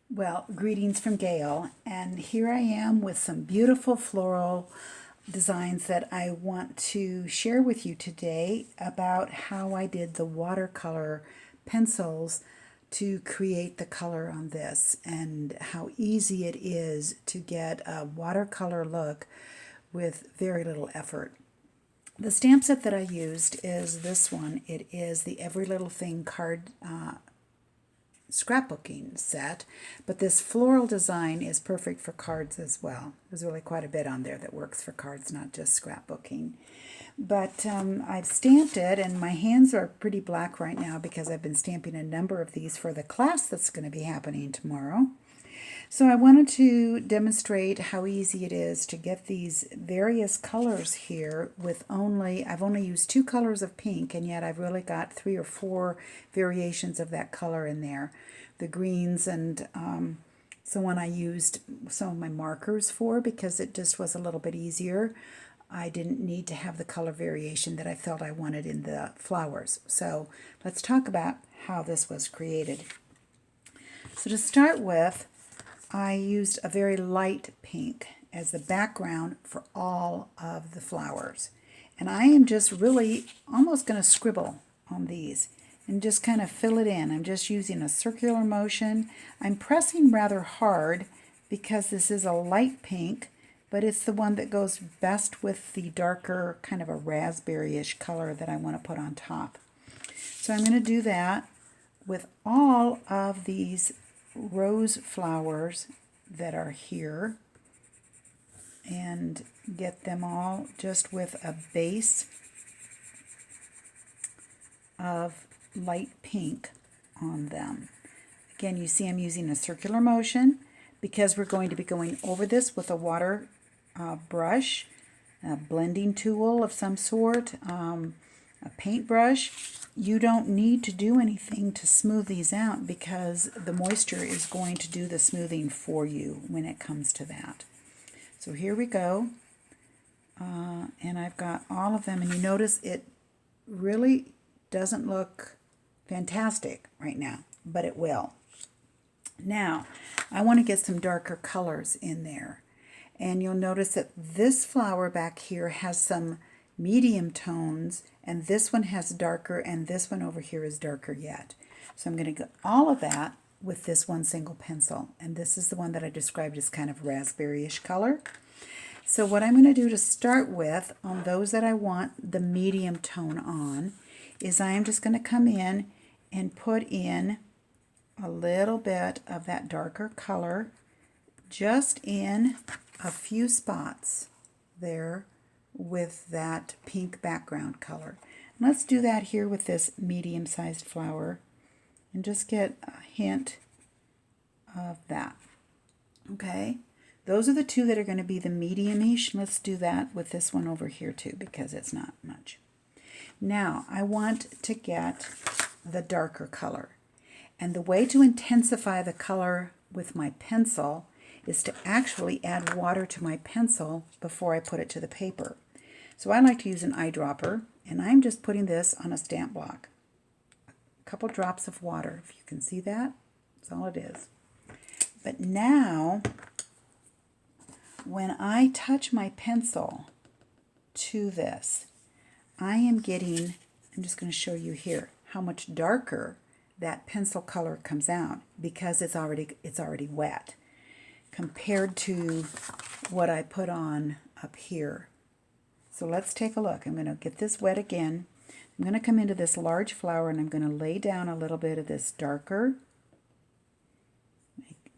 Well, greetings from Gail, and here I am with some beautiful floral designs that I want to share with you today about how I did the watercolor pencils to create the color on this and how easy it is to get a watercolor look with very little effort. The stamp set that I used is this one. It is the Every Little Thing card scrapbooking set, but this floral design is perfect for cards as well. There's really quite a bit on there that works for cards, not just scrapbooking. But I've stamped it, and my hands are pretty black right now because I've been stamping a number of these for the class that's going to be happening tomorrow. So I wanted to demonstrate how easy it is to get these various colors here with I've only used 2 colors of pink, and yet I've really got 3 or 4 variations of that color in there. The greens and so one I used some of my markers for because it just was a little bit easier. I didn't need to have the color variation that I felt I wanted in the flowers. So let's talk about how this was created. So to start with, I used a very light pink as the background for all of the flowers. And I am just really almost going to scribble on these and just kind of fill it in. I'm just using a circular motion. I'm pressing rather hard because this is a light pink, but it's the one that goes best with the darker kind of a raspberry-ish color that I want to put on top. So I'm going to do that with all of these rose flowers that are here and get them all just with a base of light pink on them. Again, you see I'm using a circular motion because we're going to be going over this with a water brush, a blending tool of some sort, a paintbrush. You don't need to do anything to smooth these out because the moisture is going to do the smoothing for you when it comes to that. So here we go. And I've got all of them, and you notice it really doesn't look fantastic right now, but it will. Now, I want to get some darker colors in there. And you'll notice that this flower back here has some medium tones, and this one has darker, and this one over here is darker yet. So I'm going to get all of that with this one single pencil, and this is the one that I described as kind of raspberry-ish color. So what I'm going to do to start with on those that I want the medium tone on is I am just going to come in and put in a little bit of that darker color just in a few spots there with that pink background color. And let's do that here with this medium-sized flower and just get a hint of that. Okay, those are the 2 that are going to be the medium-ish. Let's do that with this one over here too because it's not much. Now I want to get the darker color, and the way to intensify the color with my pencil is to actually add water to my pencil before I put it to the paper. So I like to use an eyedropper, and I'm just putting this on a stamp block. A couple drops of water, if you can see that, that's all it is. But now, when I touch my pencil to this, I am getting, I'm just going to show you here, how much darker that pencil color comes out because it's already wet compared to what I put on up here. So let's take a look. I'm going to get this wet again. I'm going to come into this large flower and I'm going to lay down a little bit of this darker.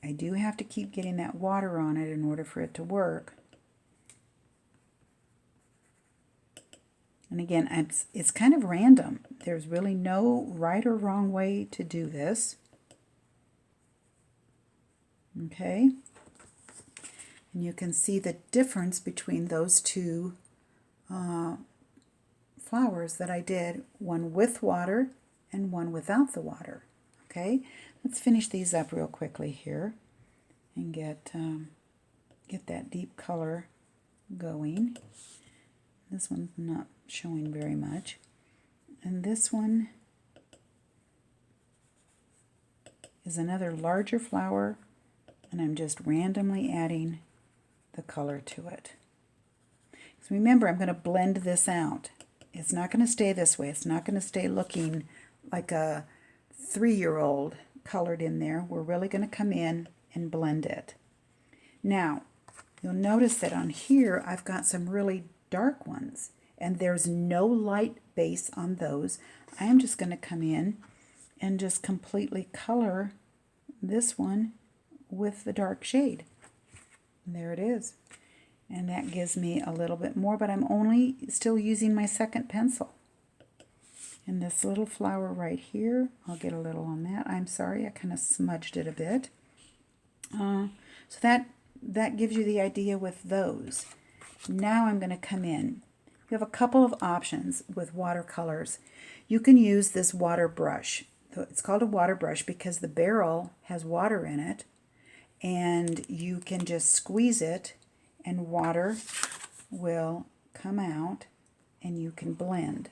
I do have to keep getting that water on it in order for it to work. And again, it's kind of random. There's really no right or wrong way to do this. Okay? And you can see the difference between those 2 flowers that I did, one with water and one without the water. Okay? Let's finish these up real quickly here and get that deep color going. This one's not showing very much. And this one is another larger flower And I'm just randomly adding the color to it. So remember, I'm going to blend this out. It's not going to stay this way. It's not going to stay looking like a 3-year-old colored in there. We're really going to come in and blend it. Now, you'll notice that on here, I've got some really dark ones, and there's no light base on those. I am just going to come in and just completely color this one with the dark shade. And there it is. And that gives me a little bit more, but I'm only still using my second pencil. And this little flower right here, I'll get a little on that. I'm sorry, I kind of smudged it a bit. So that gives you the idea with those. Now I'm going to come in. You have a couple of options with watercolors. You can use this water brush. It's called a water brush because the barrel has water in it, and you can just squeeze it and water will come out and you can blend.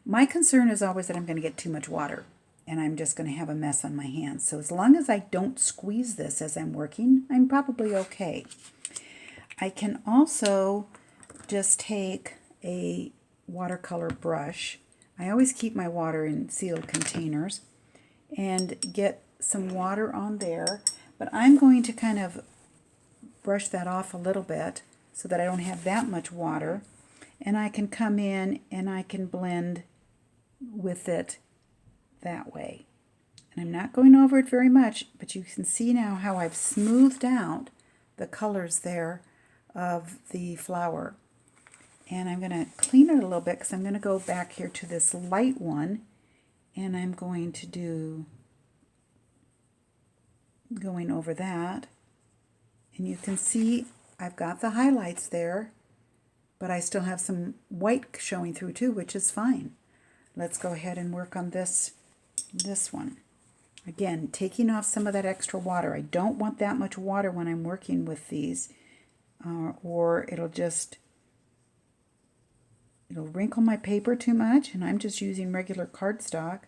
My concern is always that I'm going to get too much water and I'm just going to have a mess on my hands. So as long as I don't squeeze this as I'm working, I'm probably okay. I can also just take a watercolor brush. I always keep my water in sealed containers and get some water on there, but I'm going to kind of brush that off a little bit so that I don't have that much water, and I can come in and I can blend with it that way. And I'm not going over it very much, but you can see now how I've smoothed out the colors there of the flower. And I'm going to clean it a little bit because I'm going to go back here to this light one, and I'm going to do going over that. And you can see I've got the highlights there, but I still have some white showing through too, which is fine. Let's go ahead and work on this one. Again, taking off some of that extra water. I don't want that much water when I'm working with these, or it'll wrinkle my paper too much, and I'm just using regular cardstock.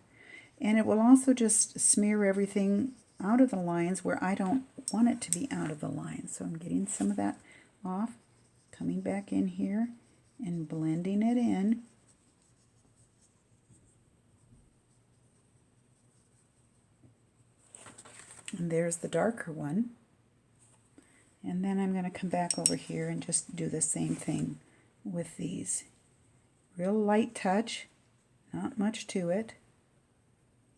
And it will also just smear everything out of the lines where I don't want it to be out of the lines. So I'm getting some of that off, coming back in here and blending it in. And there's the darker one. And then I'm going to come back over here and just do the same thing with these. Real light touch, not much to it.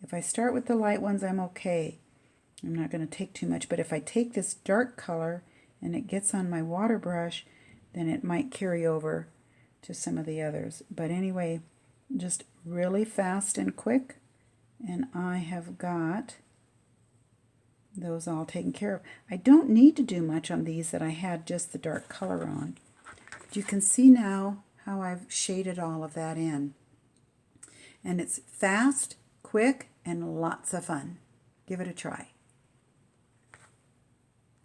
If I start with the light ones, I'm okay. I'm not going to take too much, but if I take this dark color and it gets on my water brush, then it might carry over to some of the others. But anyway, just really fast and quick, and I have got those all taken care of. I don't need to do much on these that I had just the dark color on. But you can see now how I've shaded all of that in. And it's fast, quick, and lots of fun. Give it a try.